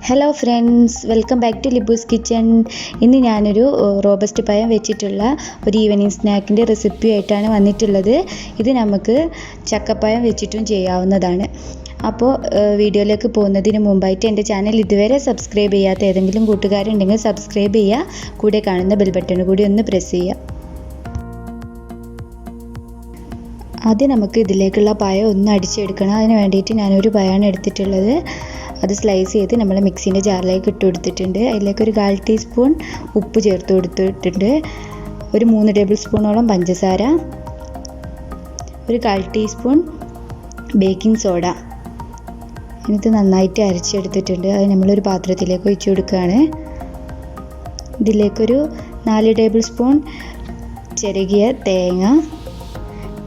Hello friends, welcome back to Libu's kitchen. ഇന്ന് ഞാനൊരു robust പഴം വെച്ചിട്ടുള്ള ഒരു ഈവനിങ് സ്നാക്കിൻ്റെ റെസിപ്പി ആയിട്ടാണ് വന്നിട്ടുള്ളത്. ഇത് നമുക്ക് ചക്കപ്പഴം വെച്ചിട്ടും ചെയ്യാവുന്നതാണ്. അപ്പോൾ വീഡിയോയിലേക്ക് പോകുന്നതിന് മുമ്പായിട്ട് എൻ്റെ ചാനൽ ഇതുവരെ സബ്സ്ക്രൈബ് ചെയ്യാത്ത ഏതെങ്കിലും കൂട്ടുകാരുണ്ടെങ്കിൽ സബ്സ്ക്രൈബ് ചെയ്യുക. കൂടെ കാണുന്ന ബെൽ ബട്ടൺ കൂടി ഒന്ന് പ്രസ് ചെയ്യുക. ആദ്യം നമുക്ക് ഇതിലേക്കുള്ള പഴം ഒന്ന് അടിച്ചെടുക്കണം. അതിന് വേണ്ടിയിട്ട് ഞാനൊരു പഴമാണ് എടുത്തിട്ടുള്ളത്. അത് സ്ലൈസ് ചെയ്ത് നമ്മൾ മിക്സീൻ്റെ ജാറിലേക്ക് ഇട്ട് കൊടുത്തിട്ടുണ്ട്. അതിലേക്ക് ഒരു 1/4 ടീസ്പൂൺ ഉപ്പ് ചേർത്ത് കൊടുത്തിട്ടുണ്ട്. ഒരു 3 ടേബിൾ സ്പൂണോളം പഞ്ചസാര, ഒരു 1/4 ടീസ്പൂൺ ബേക്കിംഗ് സോഡ. ഇത് നന്നായിട്ട് അരച്ചെടുത്തിട്ടുണ്ട്. അത് നമ്മളൊരു പാത്രത്തിലേക്ക് ഒഴിച്ചു കൊടുക്കുകയാണ്. ഇതിലേക്കൊരു 4 ടേബിൾ സ്പൂൺ ചിരകിയ തേങ്ങ,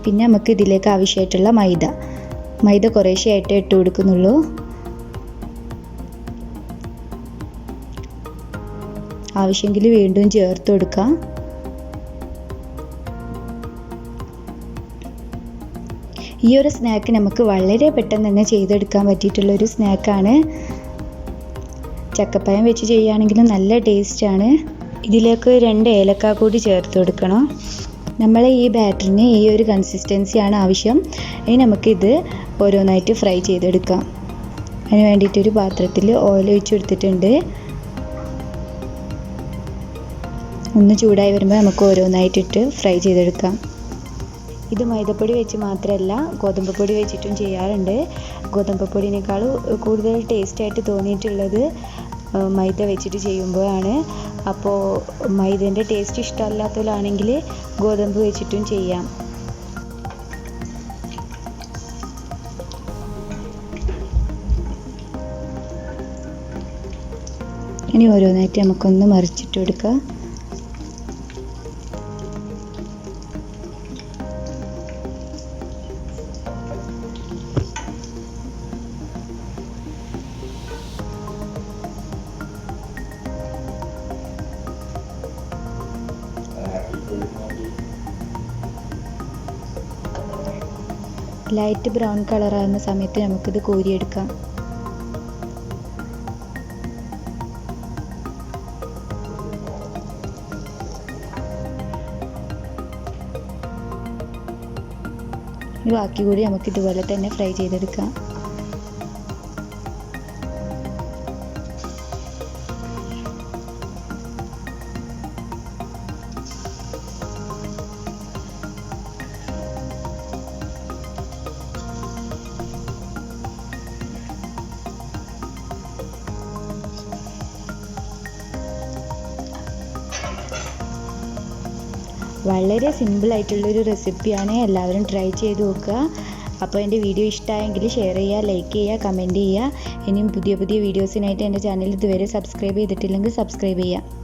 പിന്നെ നമുക്ക് ഇതിലേക്ക് ആവശ്യമായിട്ടുള്ള മൈദ കുറേശ്ശെയായിട്ട് ഇട്ട് കൊടുക്കുന്നുള്ളൂ. ആവശ്യമെങ്കിൽ വീണ്ടും ചേർത്ത് കൊടുക്കാം. ഈ ഒരു സ്നാക്ക് നമുക്ക് വളരെ പെട്ടെന്ന് തന്നെ ചെയ്തെടുക്കാൻ പറ്റിയിട്ടുള്ളൊരു സ്നാക്കാണ്. ചക്കപ്പഴം വെച്ച് ചെയ്യുകയാണെങ്കിലും നല്ല ടേസ്റ്റാണ്. ഇതിലേക്ക് 2 ഏലക്ക കൂടി ചേർത്ത് കൊടുക്കണം. നമ്മളെ ഈ ബാറ്ററിന് ഈ ഒരു കൺസിസ്റ്റൻസിയാണ് ആവശ്യം. ഇനി നമുക്കിത് ഓരോന്നായിട്ട് ഫ്രൈ ചെയ്തെടുക്കാം. അതിന് വേണ്ടിയിട്ടൊരു പാത്രത്തിൽ ഓയിൽ ഒഴിച്ച് കൊടുത്തിട്ടുണ്ട്. ഒന്ന് ചൂടായി വരുമ്പോൾ നമുക്ക് ഓരോന്നായിട്ടിട്ട് ഫ്രൈ ചെയ്തെടുക്കാം. ഇത് മൈദപ്പൊടി വെച്ച് മാത്രമല്ല ഗോതമ്പ് പൊടി വെച്ചിട്ടും ചെയ്യാറുണ്ട്. ഗോതമ്പ് പൊടിയേക്കാൾ കൂടുതൽ ടേസ്റ്റായിട്ട് തോന്നിയിട്ടുള്ളത് മൈദ വെച്ചിട്ട് ചെയ്യുമ്പോഴാണ്. അപ്പോൾ മൈദേൻ്റെ ടേസ്റ്റ് ഇഷ്ടമല്ലാത്തവരാണെങ്കിൽ ഗോതമ്പ് വെച്ചിട്ടും ചെയ്യാം. ഇനി ഓരോന്നായിട്ട് നമുക്കൊന്ന് മറിച്ചിട്ട് കൊടുക്കാം. ലൈറ്റ് ബ്രൗൺ കളറാകുന്ന സമയത്ത് നമുക്കിത് കോരിയെടുക്കാം. ബാക്കി കൂടി നമുക്ക് ഇതുപോലെ തന്നെ ഫ്രൈ ചെയ്തെടുക്കാം. വളരെ സിമ്പിളായിട്ടുള്ളൊരു റെസിപ്പിയാണ്. എല്ലാവരും ട്രൈ ചെയ്ത് നോക്കുക. അപ്പോൾ എൻ്റെ വീഡിയോ ഇഷ്ടമായെങ്കിൽ ഷെയർ ചെയ്യുക, ലൈക്ക് ചെയ്യുക, കമൻറ്റ് ചെയ്യുക. ഇനിയും പുതിയ വീഡിയോസിനായിട്ട് എൻ്റെ ചാനൽ ഇതുവരെ സബ്സ്ക്രൈബ് ചെയ്തിട്ടില്ലെങ്കിൽ സബ്സ്ക്രൈബ് ചെയ്യുക.